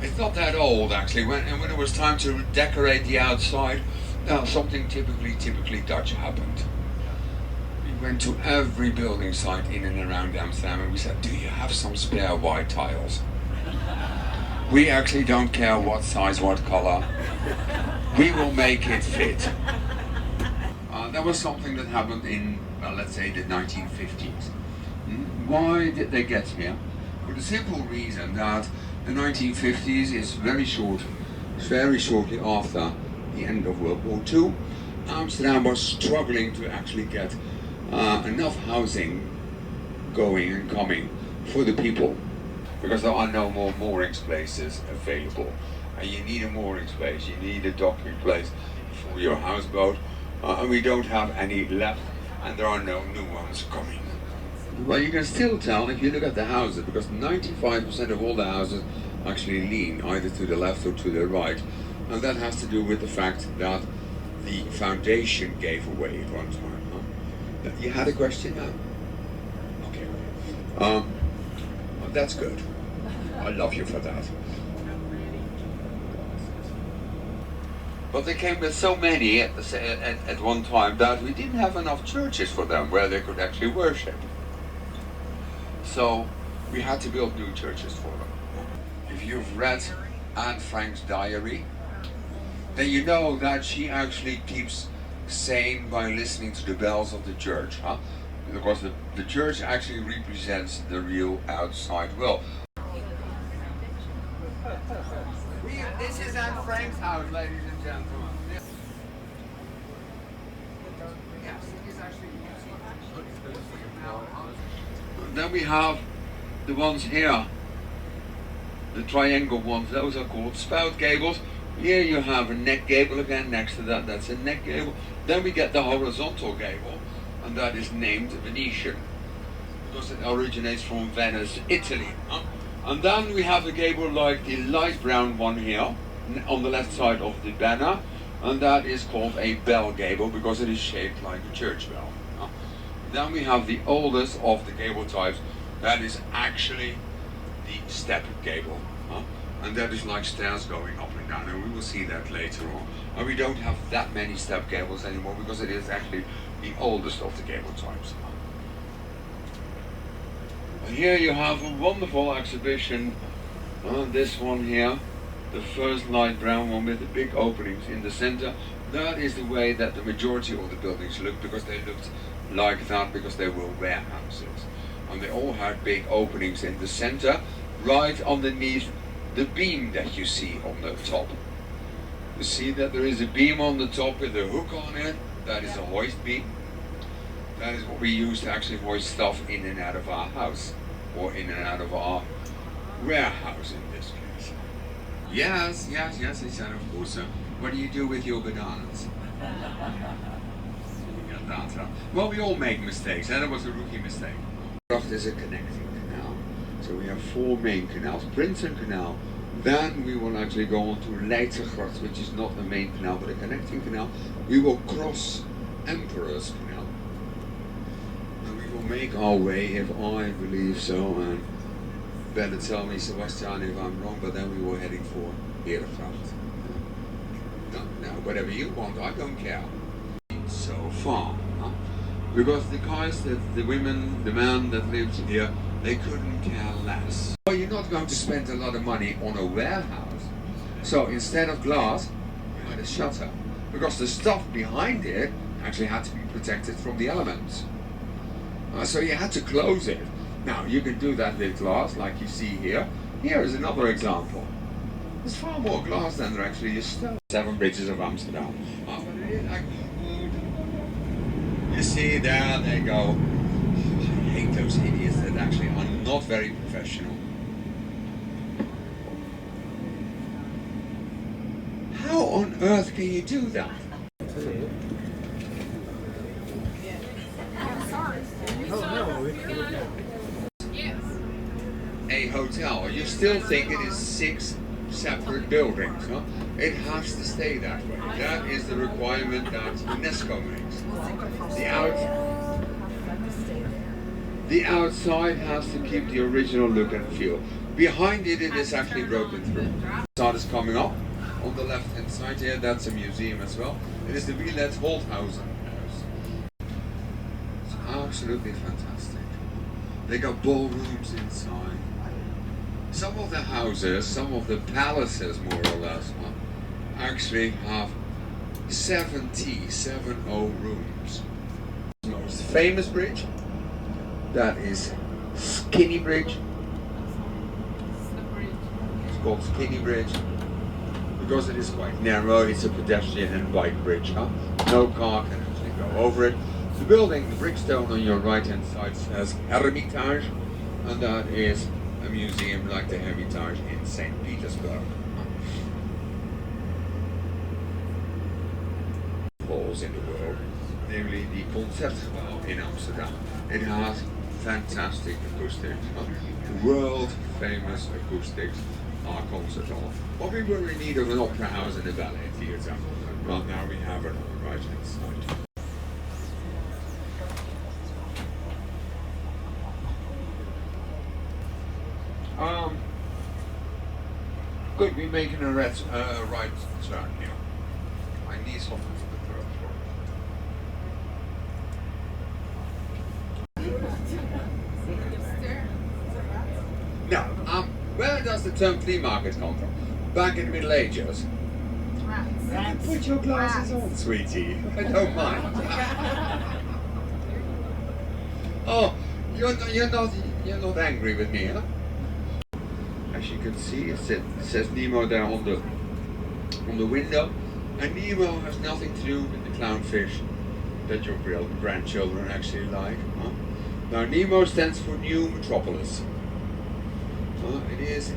It's not that old actually. When it was time to decorate the outside, now something typically Dutch happened. We went to every building site in and around Amsterdam and we said, do you have some spare white tiles? We actually don't care what size, what color. We will make it fit. That was something that happened in, well, let's say the 1950s. Why did they get here? For the simple reason that the 1950s is very shortly after the end of World War II. Amsterdam was struggling to actually get enough housing going and coming for the people, because there are no more moorings places available. And you need a mooring place, you need a docking place for your houseboat, and we don't have any left, and there are no new ones coming. Well, you can still tell if you look at the houses, because 95% of all the houses actually lean either to the left or to the right, and that has to do with the fact that the foundation gave away at one time. Huh? You had a question now? Okay. Well, that's good. I love you for that. But they came with so many at one time that we didn't have enough churches for them where they could actually worship. So we had to build new churches for them. If you've read Anne Frank's diary, then you know that she actually keeps sane by listening to the bells of the church. Huh? Because the church actually represents the real outside world. This is Anne Frank's house, ladies and gentlemen. Yes, it is actually. Then we have the ones here, the triangle ones. Those are called spout gables. Here you have a neck gable again. Next to that, that's a neck gable. Then we get the horizontal gable, and that is named Venetian because it originates from Venice, Italy. Huh? And then we have a gable like the light brown one here on the left side of the banner, and that is called a bell gable because it is shaped like a church bell. Then we have the oldest of the gable types, that is actually the step gable, and that is like stairs going up and down, and we will see that later on. And we don't have that many step gables anymore because it is actually the oldest of the gable types. Here you have a wonderful exhibition, this one here, the first light brown one with the big openings in the center. That is the way that the majority of the buildings looked, because they looked like that because they were warehouses. And they all had big openings in the center, right underneath the beam that you see on the top. You see that there is a beam on the top with a hook on it. That is a hoist beam. That is what we use to actually hoist stuff in and out of our house, or in and out of our warehouse in this case. Yes, I said, of course. What do you do with your bananas? Well, we all make mistakes, and that was a rookie mistake. There's a connecting canal. So we have 4 main canals. Prinsen Canal. Then we will actually go on to Leidsegracht, which is not the main canal, but a connecting canal. We will cross Emperor's Canal. And we will make our way, if I believe so, and better tell me, Sebastian, if I'm wrong, but then we were heading for Herengracht. No, whatever you want, I don't care. So far, because the guys, the women, the men that lived here, they couldn't care less. Well, you're not going to spend a lot of money on a warehouse. So instead of glass, you had a shutter, because the stuff behind it actually had to be protected from the elements. So you had to close it. Now you can do that with glass, like you see here. Here is another example. There's far more glass than there actually is stone. 7 bridges of Amsterdam. You see, there they go. I hate those idiots that actually are not very professional. How on earth can you do that? A hotel, you still think it is 6 separate buildings, huh? It has to stay that way. That is the requirement that UNESCO makes. The outside has to keep the original look and feel. Behind it, it is actually broken through. Facade is coming up on the left hand side here. That's a museum as well. It is the Wielet Holthausen house. It's absolutely fantastic. They got ballrooms inside. Some of the houses, some of the palaces more or less, actually have 70 rooms. The most famous bridge, that is Skinny Bridge. It's called Skinny Bridge because it is quite narrow. It's a pedestrian and bike bridge. No car can actually go over it. The building, the brickstone on your right hand side says Hermitage, and that is a museum like the Hermitage in St. Petersburg. Halls in the world, namely the Concertgebouw in Amsterdam. It has fantastic acoustics, world famous acoustics, concert hall. But we were in need of an opera house and a ballet theatre. Well, now we have it on the right hand side. Could be making a right turn here. I need something for the third floor. No, where does the term flea market come from? Back in the Middle Ages. Rats. Put your glasses on, sweetie. I don't mind. Oh, you're not angry with me, huh? As you can see, it says Nemo there on the window, and Nemo has nothing to do with the clownfish that your grandchildren actually like. Huh? Now, Nemo stands for New Metropolis. It's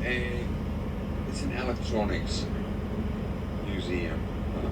an electronics